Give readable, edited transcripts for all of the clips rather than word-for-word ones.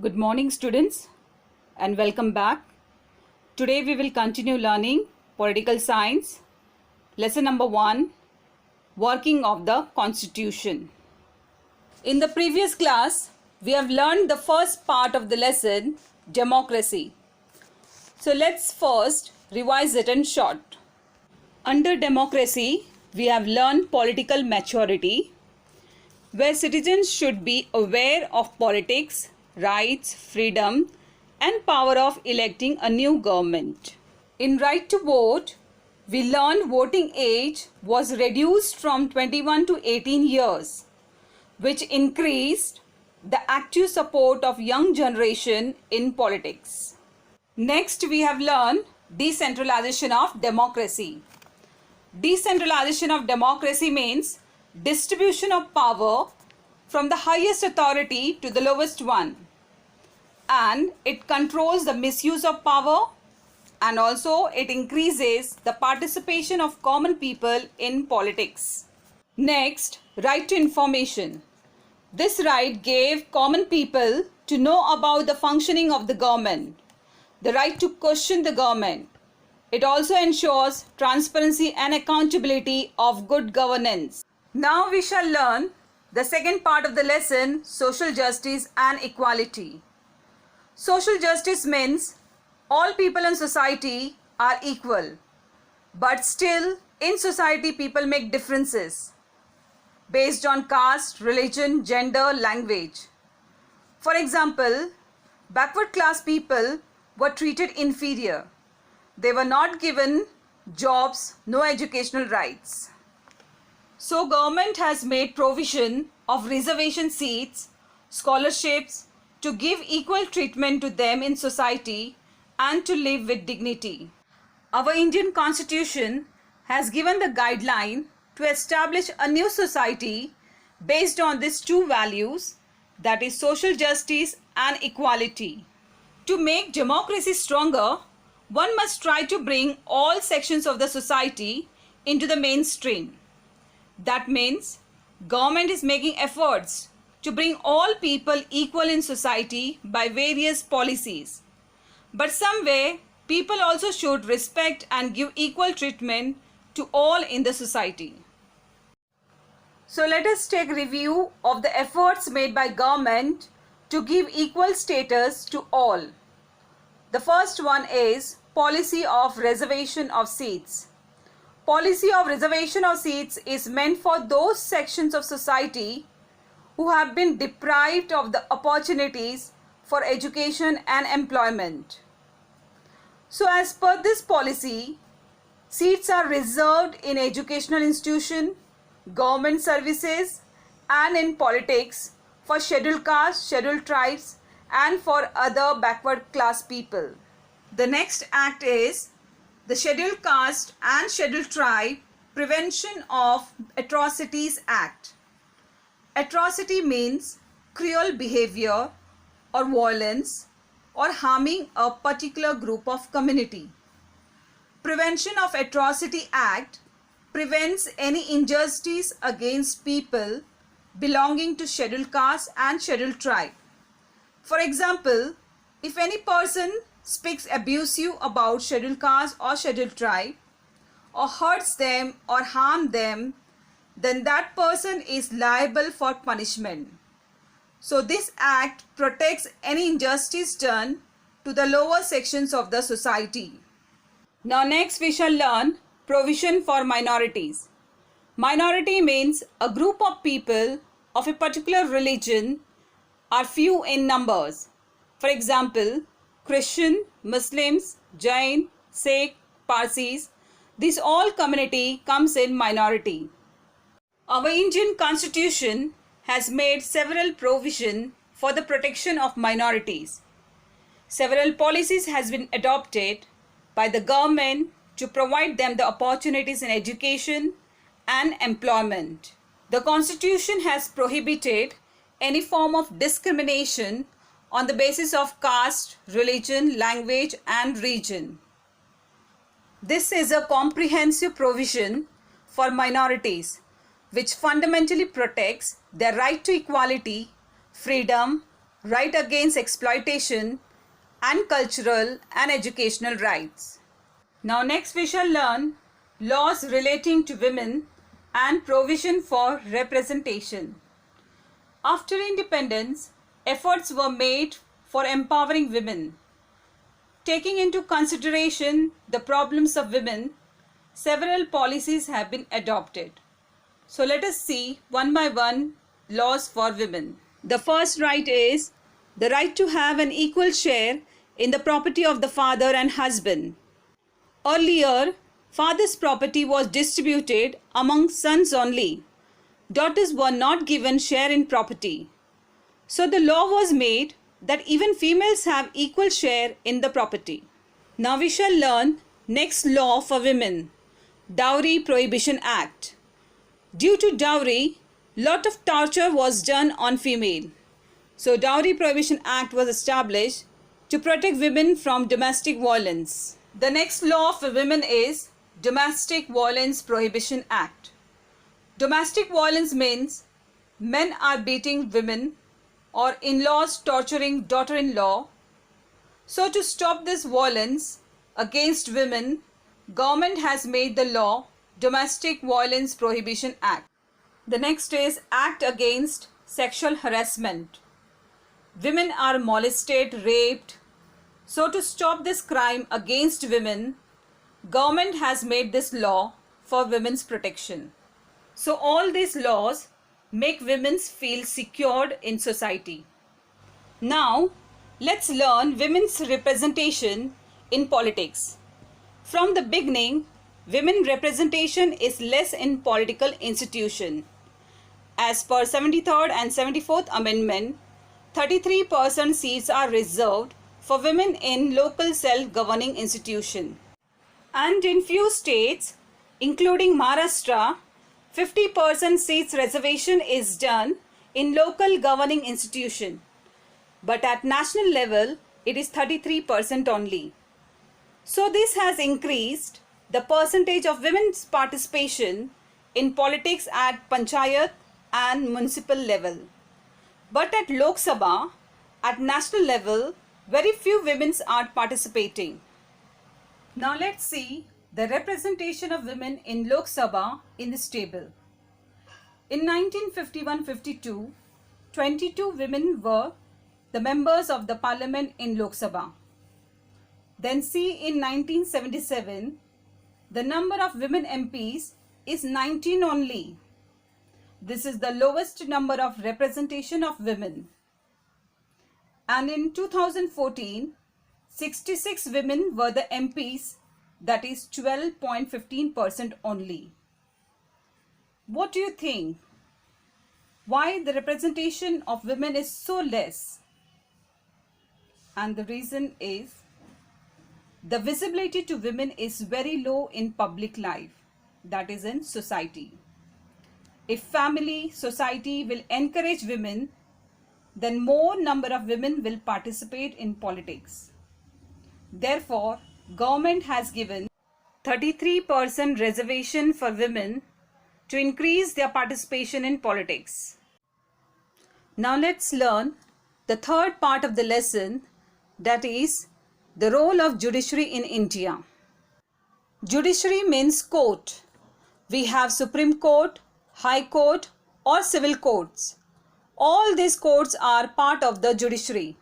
Good morning, students, and welcome back. Today we will continue learning political science. Lesson number 1, Working of the Constitution. In the previous class, we have learned the first part of the lesson, democracy. So let's first revise it in short. Under democracy, we have learned political maturity, where citizens should be aware of politics, rights, freedom, and power of electing a new government. In right to vote, we learned voting age was reduced from 21 to 18 years, which increased the active support of young generation in politics. Next, we have learned decentralization of democracy. Decentralization of democracy means distribution of power from the highest authority to the lowest one, and it controls the misuse of power, and also it increases the participation of common people in politics. Next, right to information. This right gave common people to know about the functioning of the government, the right to question the government. It also ensures transparency and accountability of good governance. Now we shall learn the second part of the lesson, social justice and equality. Social justice means all people in society are equal, but still in society people make differences based on caste, religion, gender, language. For example, backward class people were treated inferior. They were not given jobs, no educational rights. So government has made provision of reservation seats, scholarships to give equal treatment to them in society and to live with dignity. Our Indian Constitution has given the guideline to establish a new society based on these two values, that is social justice and equality. To make democracy stronger, one must try to bring all sections of the society into the mainstream. That means government is making efforts to bring all people equal in society by various policies. But some way, people also should respect and give equal treatment to all in the society. So let us take a review of the efforts made by government to give equal status to all. The first one is policy of reservation of seats. Policy of reservation of seats is meant for those sections of society who have been deprived of the opportunities for education and employment. So as per this policy, seats are reserved in educational institutions, government services, and in politics for scheduled castes, scheduled tribes, and for other backward class people. The next act is the Scheduled Caste and Scheduled Tribe Prevention of Atrocities Act. Atrocity means cruel behavior or violence or harming a particular group of community. Prevention of Atrocity Act prevents any injustice against people belonging to scheduled caste and scheduled tribe. For example, if any person speaks abusive about scheduled caste or scheduled tribe, or hurts them or harm them, then that person is liable for punishment. So this act protects any injustice done to the lower sections of the society. Now next we shall learn provision for minorities. Minority means a group of people of a particular religion are few in numbers. For example, Christian, Muslims, Jain, Sikh, Parsis, this all community comes in minority. Our Indian Constitution has made several provision for the protection of minorities. Several policies has been adopted by the government to provide them the opportunities in education and employment. The Constitution has prohibited any form of discrimination on the basis of caste, religion, language, and region. This is a comprehensive provision for minorities which fundamentally protects their right to equality, freedom, right against exploitation, and cultural and educational rights. Now next we shall learn laws relating to women and provision for representation. After independence, efforts were made for empowering women. Taking into consideration the problems of women, several policies have been adopted. So let us see one by one laws for women. The first right is the right to have an equal share in the property of the father and husband. Earlier, father's property was distributed among sons only. Daughters were not given share in property. So the law was made that even females have equal share in the property. Now we shall learn next law for women, Dowry Prohibition Act. Due to dowry, lot of torture was done on female. So Dowry Prohibition Act was established to protect women from domestic violence. The next law for women is Domestic Violence Prohibition Act. Domestic violence means men are beating women or in-laws torturing daughter-in-law. So to stop this violence against women, government has made the law Domestic Violence Prohibition Act. The next is Act Against Sexual Harassment. Women are molested, raped. So to stop this crime against women, government has made this law for women's protection. So all these laws make women feel secured in society. Now let's learn women's representation in politics. From the beginning, women representation is less in political institution. As per 73rd and 74th Amendment, 33% seats are reserved for women in local self-governing institution. And in few states, including Maharashtra, 50% seats reservation is done in local governing institution. But at national level, it is 33% only. So this has increased the percentage of women's participation in politics at Panchayat and municipal level. But at Lok Sabha, at national level, very few women are participating. Now let's see the representation of women in Lok Sabha in this table. In 1951-52, 22 women were the members of the parliament in Lok Sabha. Then see in 1977, the number of women MPs is 19 only. This is the lowest number of representation of women. And in 2014, 66 women were the MPs, that is 12.15% only. What do you think? Why the representation of women is so less? And the reason is the visibility to women is very low in public life, that is in society. If family, society will encourage women, then more number of women will participate in politics. Therefore, government has given 33% reservation for women to increase their participation in politics. Now let's learn the third part of the lesson, that is the role of judiciary in India. Judiciary means court. We have Supreme Court, High Court or civil courts. All these courts are part of the judiciary.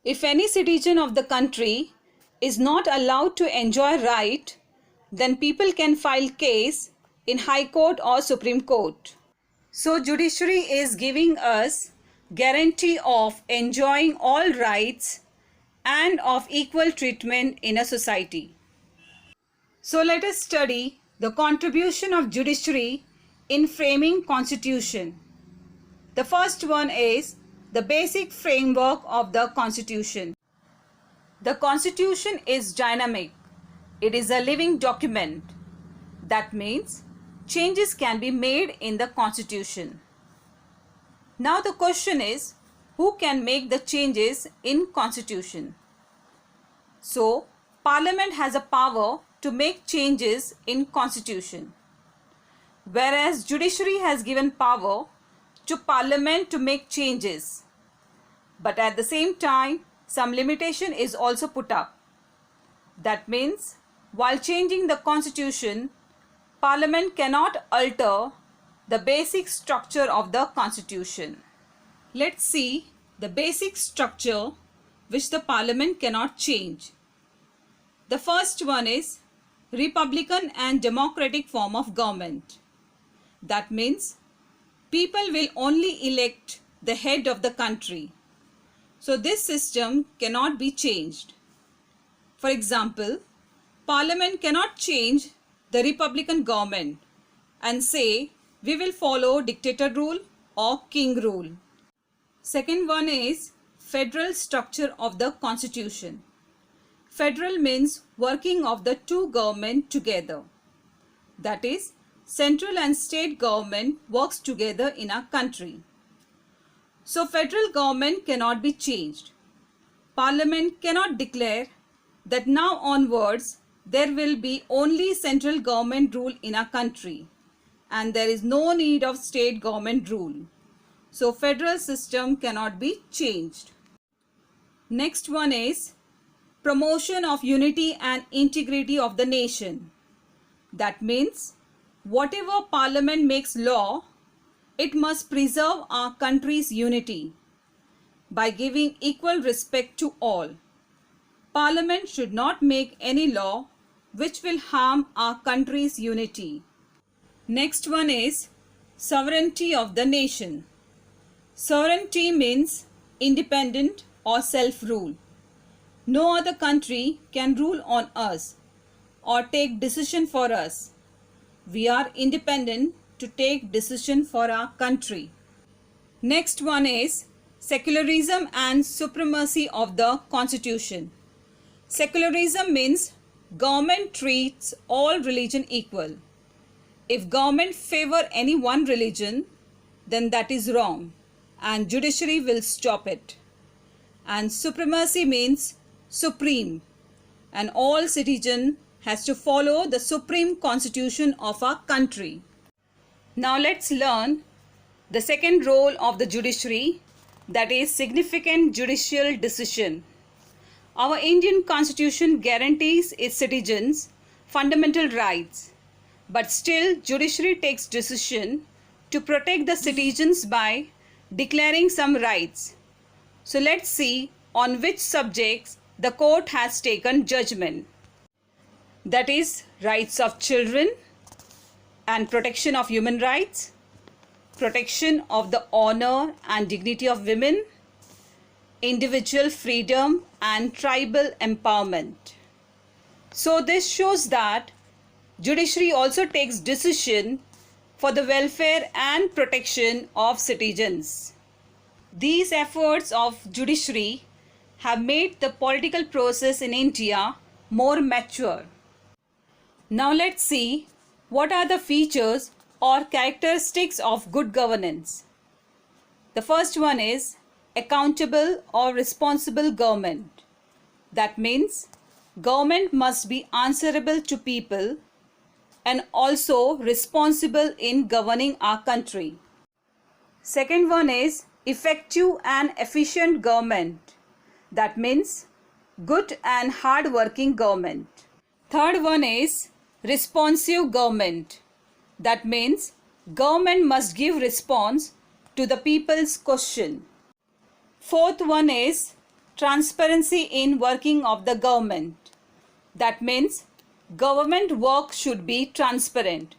If any citizen of the country is not allowed to enjoy right, then people can file case in High Court or Supreme Court. So judiciary is giving us guarantee of enjoying all rights and of equal treatment in a society. So let us study the contribution of judiciary in framing constitution. The first one is the basic framework of the constitution. The constitution is dynamic. It is a living document. That means changes can be made in the constitution. Now the question is, who can make the changes in constitution? So parliament has a power to make changes in constitution, whereas judiciary has given power to parliament to make changes. But at the same time, some limitation is also put up. That means, while changing the constitution, Parliament cannot alter the basic structure of the constitution. Let's see the basic structure which the Parliament cannot change. The first one is Republican and democratic form of government. That means people will only elect the head of the country. So this system cannot be changed. For example, Parliament cannot change the Republican government and say we will follow dictator rule or king rule. Second one is federal structure of the constitution. Federal means working of the two government together. That is, central and state government works together in a country. So federal government cannot be changed. Parliament cannot declare that now onwards there will be only central government rule in a country and there is no need of state government rule. So federal system cannot be changed. Next one is promotion of unity and integrity of the nation. That means whatever Parliament makes law, it must preserve our country's unity by giving equal respect to all. Parliament should not make any law which will harm our country's unity. Next one is sovereignty of the nation. Sovereignty means independent or self-rule. No other country can rule on us or take decision for us. We are independent to take decision for our country. Next one is secularism and supremacy of the constitution. Secularism means government treats all religion equal. If government favor any one religion, then that is wrong and judiciary will stop it. And supremacy means supreme, and all citizen has to follow the supreme constitution of our country. Now let's learn the second role of the judiciary, that is significant judicial decision. Our Indian constitution guarantees its citizens fundamental rights, but still judiciary takes decision to protect the citizens by declaring some rights. So let's see on which subjects the court has taken judgment. That is rights of children and protection of human rights, protection of the honor and dignity of women, individual freedom and tribal empowerment. So this shows that judiciary also takes decision for the welfare and protection of citizens. These efforts of judiciary have made the political process in India more mature. Now let's see what are the features or characteristics of good governance. The first one is accountable or responsible government. That means government must be answerable to people and also responsible in governing our country. Second one is effective and efficient government. That means good and hard-working government. Third one is responsive government. That means government must give response to the people's question. Fourth one is transparency in working of the government. That means government work should be transparent.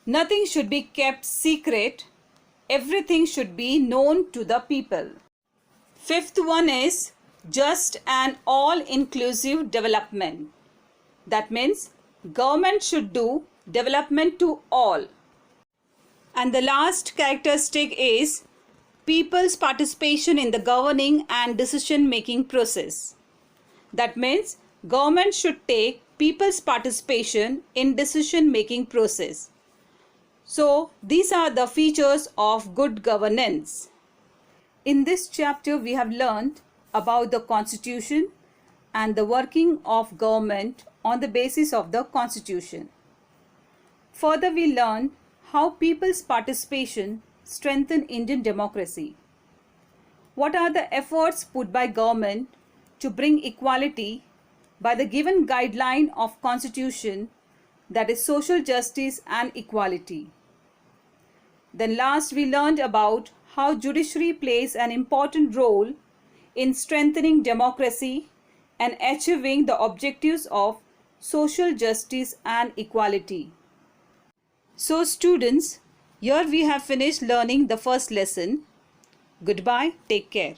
Nothing should be kept secret. Everything should be known to the people. Fifth one is just and all-inclusive development. That means government should do development to all. And the last characteristic is people's participation in the governing and decision-making process. That means government should take people's participation in decision-making process. So these are the features of good governance. In this chapter we have learned about the constitution and the working of government on the basis of the constitution. Further we learn how people's participation strengthen Indian democracy. What are the efforts put by government to bring equality by the given guideline of Constitution, that is social justice and equality? Then last we learned about how judiciary plays an important role in strengthening democracy and achieving the objectives of social justice and equality. So students, here we have finished learning the first lesson. Goodbye, take care.